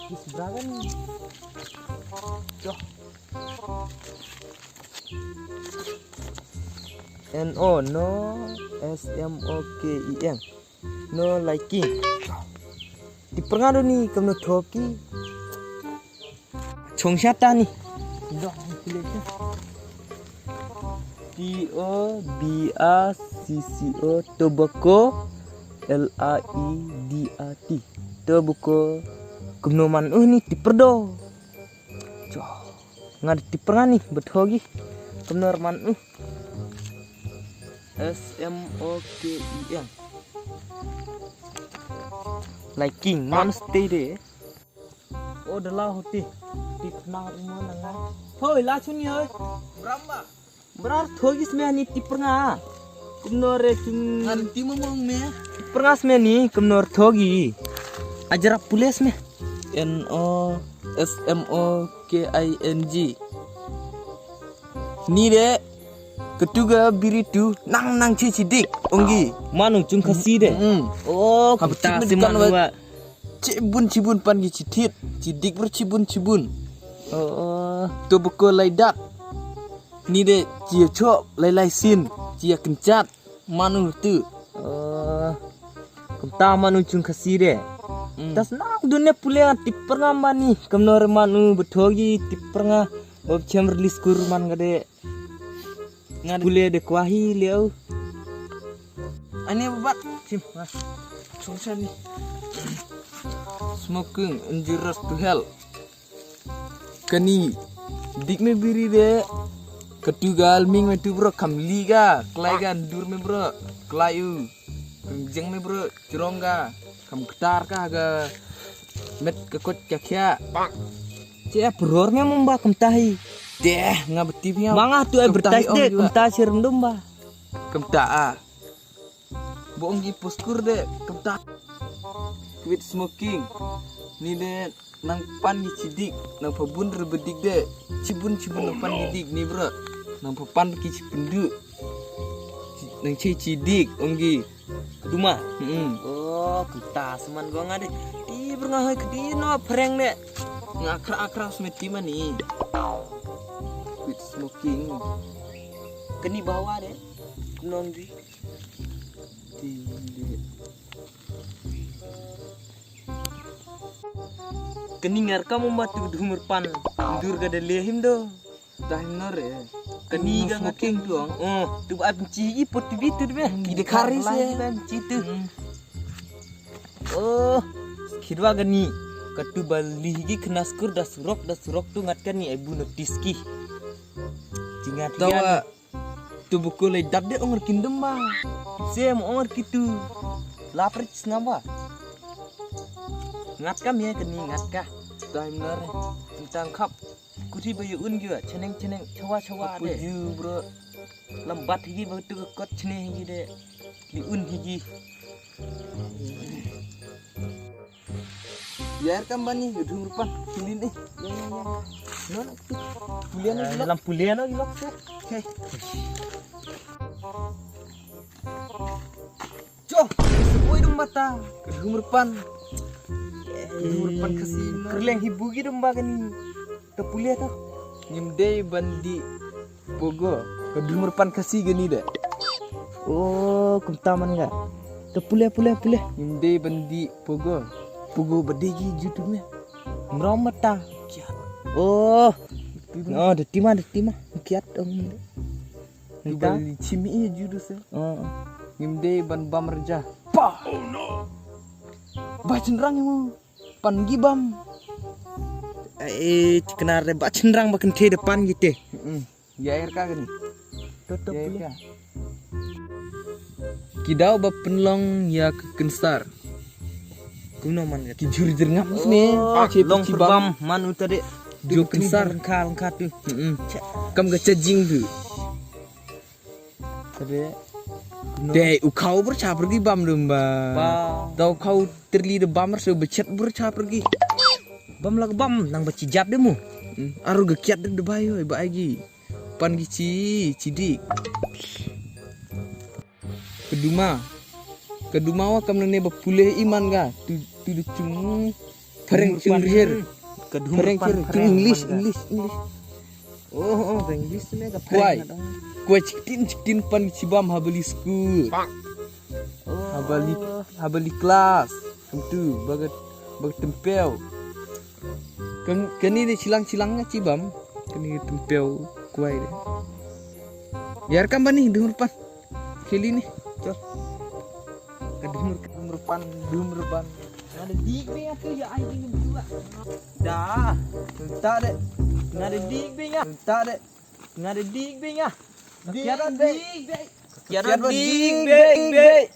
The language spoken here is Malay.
Di seberang nih. Coh. No SMOKIN no liking. Di perngado nih kamu toki. Chongshata nih. Dong pilihnya. TOBACCO tobacco LAIDAT tobacco kumnoman nih tiperdo. Coh. Ngad tiperang nih bethogi kumnorman SMOKIN liking non stay deh. Oh dah hoti di kenal rumah nangai. Hoi lah suni hoi. Berapa? Berar thogi semua nih tiperang. Kumnor king Nanti ngomong me. tiperang semua nih kumnor thogi. Ajarak pulis me. NOSMOKING. Ni deh. Ketuga biritu nang cidik onggi. Manu cung kasih deh. Oh Habis kita itu si kan manu cibun pan citit. Cidik bercibun. Oh Tu buku laidat. Ni deh cia cok lai sin. Cia kencat. Manu tu. kita manu cung kasih deh. Tas nang dunia pulia tiperang mani kumnor manu bethogi tiperang obcam release kurman gade. Boleh ada kuahi liau. Ini babat. Sim, mas. Sungsa ni. Smoking injurious to health. Kani dik me biri de. Ketugal ming me tu bro kamli ga. Kelai ga dur me bro. Kelayu. Jeng me bro cirongga. Kam ketar ka ga. Met kekot kakya. Cek beror me mumba kemtahi. Deh ngabeti punya. Mangah tu advertise deh kemtah sirum domba. Kemta. Boong gi poskur de kemta. Quit smoking. Ni de nang pan gi cidik, nang pabun rebedik de. Cibun nang pan gidik ni bro. Nang papan ki cipendu. Nang cidik onggi. Duma. Oh, kemtah seman gua ngade. Di berngah ke di no prank deh. Ngakra semeti mani. Quit smoking. Keni bawa deh. Non di. Keningar kamu matu dumur pan. Dur gada lehim do. Dah nor ya. Keni No smoking tu ang. Oh, tu benci ipot tu bitu deh. Kide karis ya. Benci tu. Oh, kidwa gani. Katu balihigi kenaskur das surok tu ngatkan ni ibu notiski. Jingat Tawa tu buku le dade ongor kindem ba. Sem ongor kitu. Lapar ngamba. Ngat kam ya keni ngat kah. Time nor. Tentang kap. Kuti bayu un juga ceneng cawa Apa deh. ju bro. Lambat higi batu kot ceneng higi deh. Li un higi. Biar kan bani gedung rupan pilih nih. Non tu. Pulian lagi Dalam pulian lagi lok sih. Hei. Coh, sepoi dong mata. Gedung rupan. Gedung rupan kesini. Kerleng hibu gitu mbak kan ke pulian tuh. Nyimdei bandi Bogo. Gedung rupan kasih gini deh. Oh, kentaman enggak? Ke pulian. Nyimdei bandi Bogo. Bogo bedegi YouTube-nya. Ngeromet tah. Oh, detima kiat dong. Di bali cimi judu se. Oh, Ngimdei ban bam reja. Pa. Oh no. Ba cenderang mu. Pan gibam. kena rebak cenderang makin ke depan gitu. Ya air ka gani. Tutup Ya air pulian. ka. Kidau ba penlong ya kekensar. Kuno man gitu. Ki jur ngap ni. Long perbam man utade. Jo kensar. Lengkar tuh. Kam ga cajing tu. Tade. Deh, ukau berca pergi bam domba. Ba. Tau kau terli de bam se becet berca pergi. Bam lag bam nang bacijap demu. Aru ga kiat de bayo ba agi. Pan gici cidik. Keduma wa kam ne ba pulih iman ga. Tu cung Pareng cungrir. Pareng English. Oh, English ni ka Kuai. Kuai cikin pan cibam habeli school. Habeli kelas. Tentu bagat tempel. Kani de cilang-cilangnya cibam. Kani tempel kuai de. Biarkan bani dengar pan. Kali ni. Cor. Dengar pan. Ada dig be aku ya ai ini berdua. Dah. Tak dek. Ada dig be nya. Tak dek. Ada dig be nya. Kiara dig be. Kiara dig be.